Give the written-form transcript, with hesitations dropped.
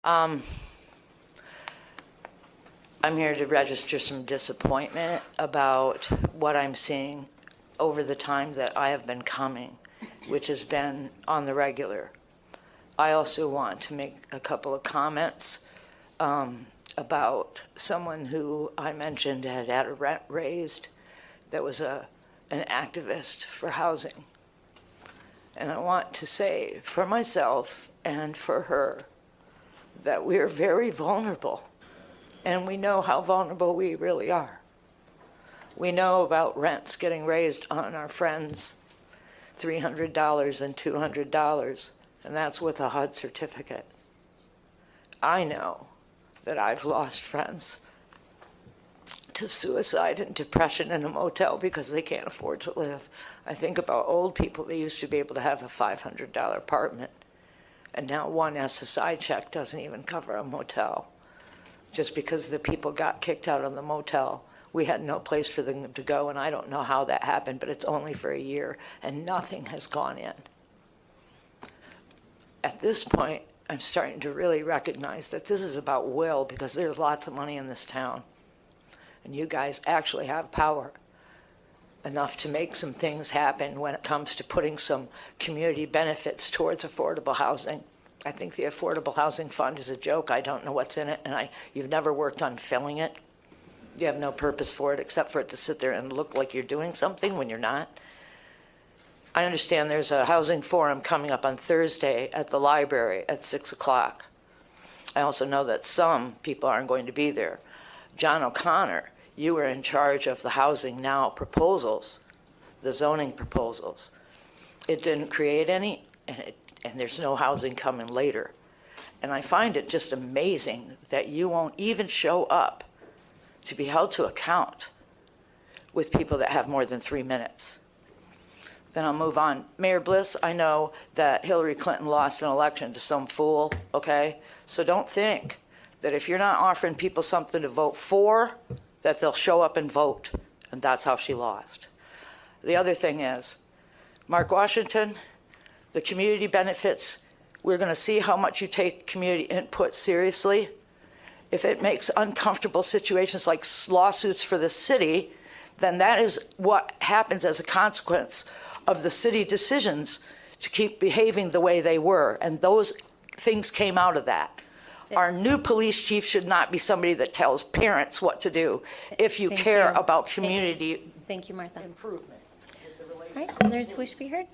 I'm here to register some disappointment about what I'm seeing over the time that I have been coming, which has been on the regular. I also want to make a couple of comments about someone who I mentioned had a rent raised that was an activist for housing. And I want to say for myself and for her that we are very vulnerable, and we know how vulnerable we really are. We know about rents getting raised on our friends, $300 and $200, and that's with a HUD certificate. I know that I've lost friends to suicide and depression in a motel because they can't afford to live. I think about old people. They used to be able to have a $500 apartment, and now one SSI check doesn't even cover a motel. Just because the people got kicked out of the motel, we had no place for them to go, and I don't know how that happened, but it's only for a year, and nothing has gone in. At this point, I'm starting to really recognize that this is about will, because there's lots of money in this town, and you guys actually have power enough to make some things happen when it comes to putting some community benefits towards affordable housing. I think the Affordable Housing Fund is a joke. I don't know what's in it, and you've never worked on filling it. You have no purpose for it except for it to sit there and look like you're doing something when you're not. I understand there's a housing forum coming up on Thursday at the library at 6 o'clock. I also know that some people aren't going to be there. John O'Connor, you were in charge of the Housing Now proposals, the zoning proposals. It didn't create any, and there's no housing coming later. And I find it just amazing that you won't even show up to be held to account with people that have more than 3 minutes. Then I'll move on. Mayor Bliss, I know that Hillary Clinton lost an election to some fool, okay? So don't think that if you're not offering people something to vote for, that they'll show up and vote, and that's how she lost. The other thing is, Mark Washington, the community benefits, we're going to see how much you take community input seriously. If it makes uncomfortable situations like lawsuits for the city, then that is what happens as a consequence of the city decisions to keep behaving the way they were, and those things came out of that. Our new police chief should not be somebody that tells parents what to do if you care about community Thank you, Martha. improvement. All right, others wish to be heard?